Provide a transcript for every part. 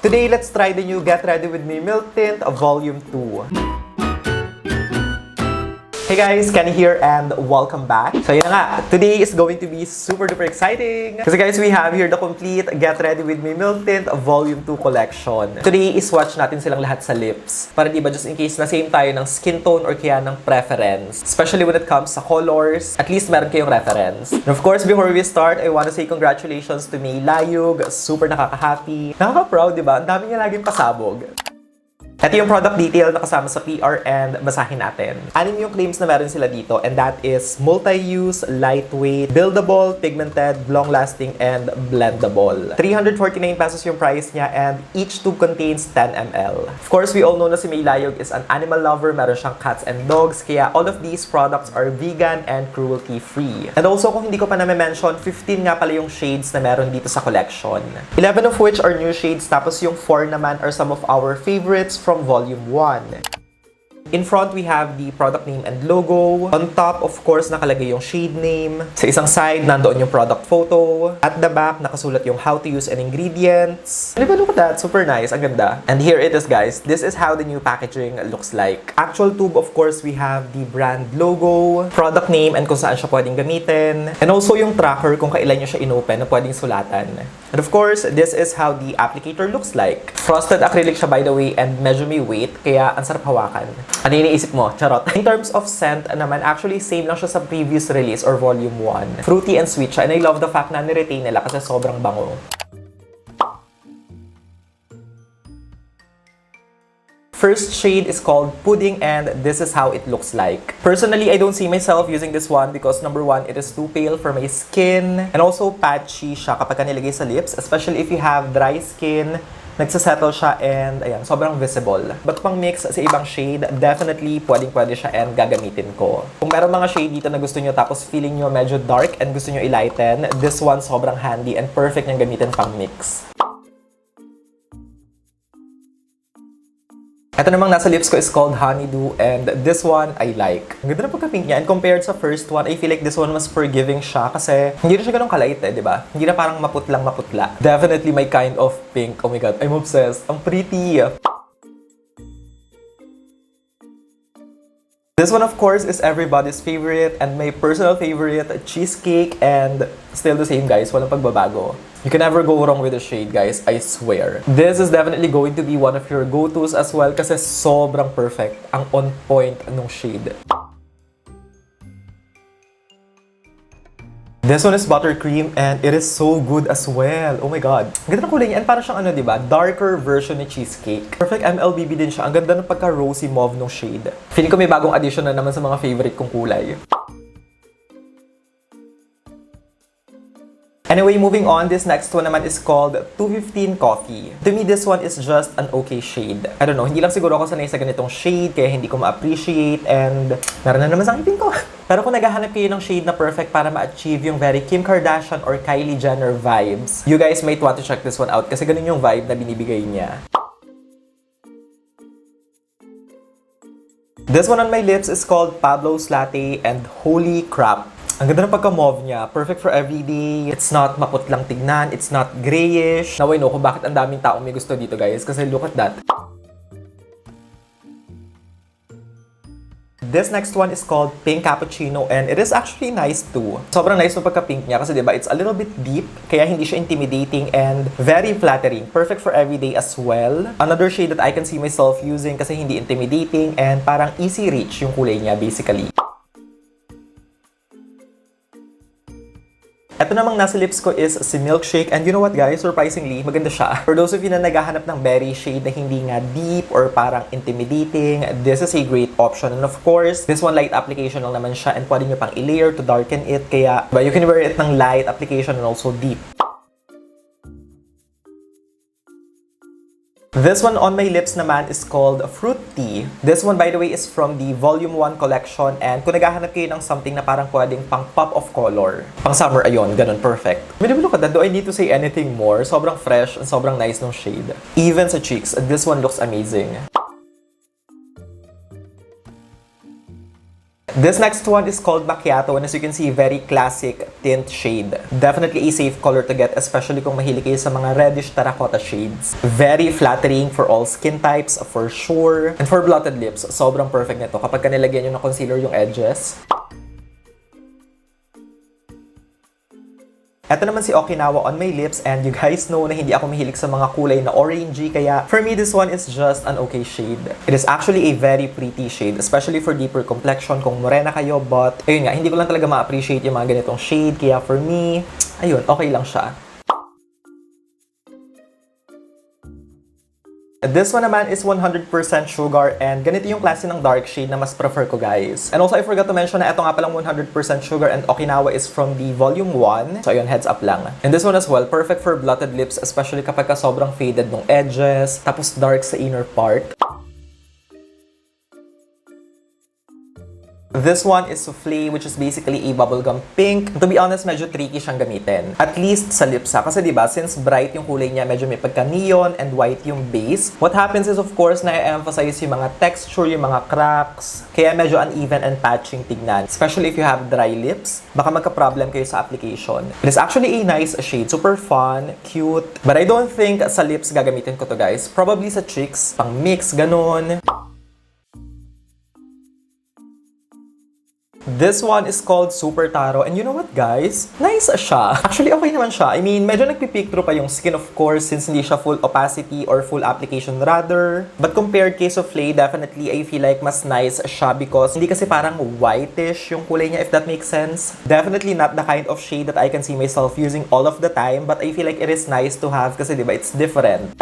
Today, let's try the new Get Ready With Me Milk Tint Volume 2. Hey guys, Kenny here and welcome back. So yun nga, today is going to be super duper exciting. Kasi guys, we have here the complete Get Ready With Me Milk Tint Volume 2 collection. Today, iswatch natin silang lahat sa lips. Para di ba just in case na same tayo ng skin tone or kaya ng preference. Especially when it comes sa colors, at least meron kayong reference. And of course, before we start, I want to say congratulations to May Layug. Super nakaka-happy. Nakaka-proud, di ba? Ang dami niya laging pasabog. Ito yung product detail na kasama sa PR and basahin natin. 6 yung claims na meron sila dito and that is multi-use, lightweight, buildable, pigmented, long-lasting, and blendable. 349 pesos yung price niya and each tube contains 10 ml. Of course, we all know na si May Layog is an animal lover. Meron siyang cats and dogs kaya all of these products are vegan and cruelty-free. And also, kung hindi ko pa na-mention, 15 nga pala yung shades na meron dito sa collection. 11 of which are new shades tapos yung 4 naman are some of our favorites from Volume 1. In front, we have the product name and logo. On top, of course, nakalagay yung shade name. Sa isang side, nandoon yung product photo. At the back, nakasulat yung how to use and ingredients. Di ba, look at that? Super nice. Ang ganda. And here it is, guys. This is how the new packaging looks like. Actual tube, of course, we have the brand logo, product name, and kung saan siya pwedeng gamitin. And also yung tracker kung kailan nyo siya inopen na pwedeng sulatan. And of course, this is how the applicator looks like. Frosted acrylic siya, by the way, and medyo may weight, kaya ang sarap hawakan. Ano iniisip mo? Charot. In terms of scent naman, actually same lang siya sa previous release or volume 1. Fruity and sweet siya. And I love the fact na niretain nila kasi sobrang bango. First shade is called Pudding and this is how it looks like. Personally, I don't see myself using this one because number 1, it is too pale for my skin. And also patchy siya kapag nilagay sa lips, especially if you have dry skin. Nagsasettle siya and ayan, sobrang visible. But pang mix sa ibang shade, definitely pwedeng-pwede siya and gagamitin ko. Kung meron mga shade dito na gusto nyo tapos feeling nyo medyo dark and gusto nyo i-lighten, this one sobrang handy and perfect niyang gamitin pang mix. Ito namang nasa lips ko is called Honeydew and this one I like. Ang ganda na pagka-pink niya and compared sa first one, I feel like this one mas forgiving siya kasi hindi na siya ganun kalight di ba? Hindi na parang maputlang maputla. Definitely my kind of pink. Oh my god, I'm obsessed. Ang pretty! This one, of course, is everybody's favorite and my personal favorite, Cheesecake, and still the same, guys. Walang pagbabago. You can never go wrong with the shade, guys. I swear. This is definitely going to be one of your go-tos as well kasi sobrang perfect ang on point ng shade. This one is Buttercream and it is so good as well. Oh my god. Ang ganda ng kulay niya and parang siyang diba? Darker version ni Cheesecake. Perfect MLBB din siya. Ang ganda ng pagka-rosy mauve ng shade. Feeling ko may bagong addition na naman sa mga favorite kong kulay. Anyway, moving on, this next one naman is called 215 Coffee. To me, this one is just an okay shade. I don't know, hindi lang siguro ako sanay sa ganitong shade, kaya hindi ko ma-appreciate, and meron na naman sa ngipin ko. Pero kung naghahanap kayo ng shade na perfect para ma-achieve yung very Kim Kardashian or Kylie Jenner vibes, you guys might want to check this one out kasi ganun yung vibe na binibigay niya. This one on my lips is called Pablo's Latte and holy crap. Ang ganda ng pagka-mauve niya. Perfect for everyday. It's not maputlang tignan. It's not grayish. Now I know kung bakit ang daming taong may gusto dito, guys. Kasi look at that. This next one is called Pink Cappuccino and it is actually nice too. Sobrang nice ng pagka-pink niya kasi diba, it's a little bit deep kaya hindi siya intimidating and very flattering. Perfect for everyday as well. Another shade that I can see myself using kasi hindi intimidating and parang easy reach yung kulay niya basically. Ito namang nasa lips ko is si Milkshake and you know what guys, surprisingly, maganda siya. For those of you na naghahanap ng berry shade na hindi nga deep or parang intimidating, this is a great option. And of course, this one light application lang naman siya and pwede nyo pang i-layer to darken it. Kaya you can wear it ng light application and also deep. This one on my lips naman is called Fruit Tea. This one, by the way, is from the Volume 1 collection. And kung naghahanap kayo ng something na parang pwedeng pang pop of color, pang summer, ayun, ganun, perfect. Maybe look at that. Do I need to say anything more? Sobrang fresh and sobrang nice ng shade. Even sa cheeks, this one looks amazing. This next one is called Macchiato, and as you can see, very classic tint shade. Definitely a safe color to get, especially kung mahilig kayo sa mga reddish terracotta shades. Very flattering for all skin types, for sure. And for blotted lips, sobrang perfect nito kapag kanilagyan nyo ng concealer yung edges. Ito naman si Okinawa on my lips, and you guys know na hindi ako mahilig sa mga kulay na orangey, kaya for me this one is just an okay shade. It is actually a very pretty shade, especially for deeper complexion kung morena kayo, but ayun nga, hindi ko lang talaga ma-appreciate yung mga ganitong shade, kaya for me, ayun, okay lang siya. This one naman is 100% sugar, and ganito yung klase ng dark shade na mas prefer ko, guys. And also, I forgot to mention na ito nga palang 100% sugar and Okinawa is from the volume 1. So ayun, heads up lang. And this one as well, perfect for blotted lips, especially kapag ka sobrang faded ng edges, tapos dark sa inner part. This one is Soufflé, which is basically a bubblegum pink. To be honest, medyo tricky siyang gamitin. At least sa lips ha. Kasi diba, since bright yung kulay niya, medyo may pagka-neon and white yung base. What happens is, of course, na-emphasize yung mga texture, yung mga cracks. Kaya medyo uneven and patching tignan. Especially if you have dry lips, baka magka-problem kayo sa application. It is actually a nice shade. Super fun, cute. But I don't think sa lips gagamitin ko to, guys. Probably sa cheeks, pang mix, ganun. This one is called Super Taro, and you know what, guys? Nice siya. Actually, okay naman siya. I mean, medyo nagpipick through pa yung skin, of course, since hindi siya full opacity or full application rather. But compared kay Soufflé, definitely, I feel like mas nice siya because hindi kasi parang whitish yung kulay niya, if that makes sense. Definitely not the kind of shade that I can see myself using all of the time, but I feel like it is nice to have kasi, diba, it's different.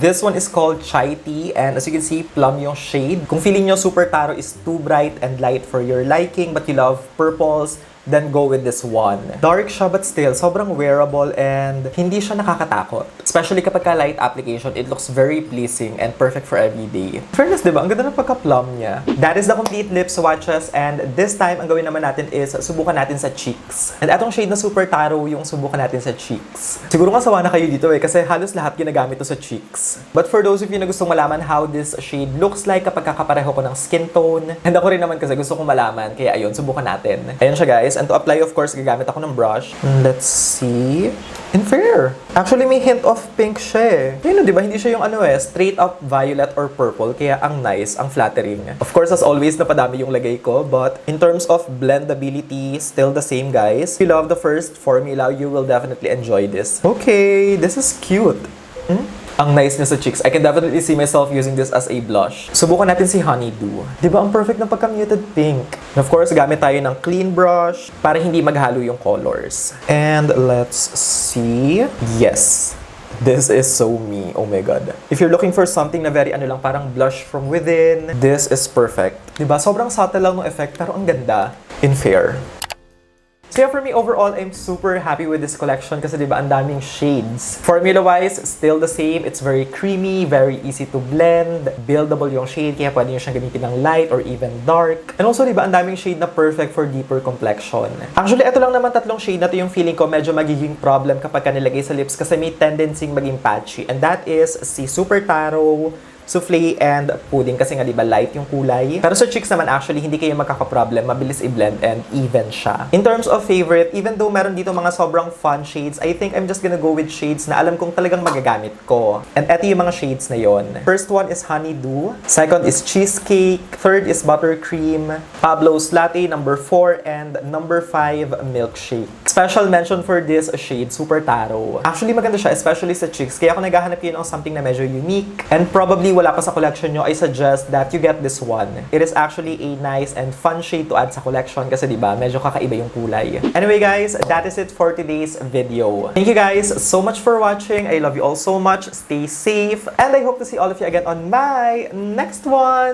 This one is called Chai Tea, and as you can see, plum yung shade. Kung feeling nyo Super Taro is too bright and light for your liking, but you love purples, then go with this one. Dark siya, but still, sobrang wearable and hindi siya nakakatakot. Especially kapag ka light application, it looks very pleasing and perfect for everyday. Fairness, diba? Ang ganda ng pagka-plum niya. That is the complete lip swatches, and this time, ang gawin naman natin is subukan natin sa cheeks. And etong shade na Super Taro yung subukan natin sa cheeks. Siguro nga sawa na kayo dito kasi halos lahat ginagamit to sa cheeks. But for those of you na gustong malaman how this shade looks like kapag kakapareho ko ng skin tone, and ako rin naman kasi gusto kong malaman, kaya ayun, subukan natin. Ayun siya, guys. And to apply, of course, gagamit ako ng brush. Let's see. And fair. Actually, may hint of pink siya eh. Yun, di ba? Hindi siya yung straight up violet or purple. Kaya ang nice, ang flattering. Of course, as always, napadami yung lagay ko. But in terms of blendability, still the same, guys. If you love the first formula, you will definitely enjoy this. Okay, this is cute. Ang nice niya sa cheeks. I can definitely see myself using this as a blush. Subukan natin si Honeydew. Diba ang perfect ng pagka-muted pink? And of course, gamit tayo ng clean brush para hindi maghalo yung colors. And let's see. Yes. This is so me. Oh my God. If you're looking for something na very lang, parang blush from within, this is perfect. Diba? Sobrang subtle lang ng effect, pero ang ganda. In fair. So yeah, for me, overall, I'm super happy with this collection kasi diba, ang daming shades. Formula-wise, still the same. It's very creamy, very easy to blend, buildable yung shade, kaya pwede nyo siyang gamitin ng light or even dark. And also, diba, ang daming shade na perfect for deeper complexion. Actually, ito lang naman tatlong shade na to yung feeling ko medyo magiging problem kapag ka nilagay sa lips kasi may tendency maging patchy. And that is si Super Taro, Soufflé, and Pudding kasi nga diba light yung kulay. Pero sa cheeks naman actually hindi kayo magkakaproblem, mabilis i-blend and even siya. In terms of favorite, even though meron dito mga sobrang fun shades, I think I'm just gonna go with shades na alam kong talagang magagamit ko. And eto yung mga shades na yon. First one is Honeydew, second is Cheesecake, third is Buttercream, Pablo's Latte, number 4, and number 5, Milkshake. Special mention for this shade, Super Taro. Actually maganda siya, especially sa cheeks, kaya kung naghahanap kayo ng something na medyo unique and probably wala pa sa collection nyo, I suggest that you get this one. It is actually a nice and fun shade to add sa collection kasi diba, medyo kakaiba yung kulay. Anyway guys, that is it for today's video. Thank you guys so much for watching. I love you all so much. Stay safe. And I hope to see all of you again on my next one.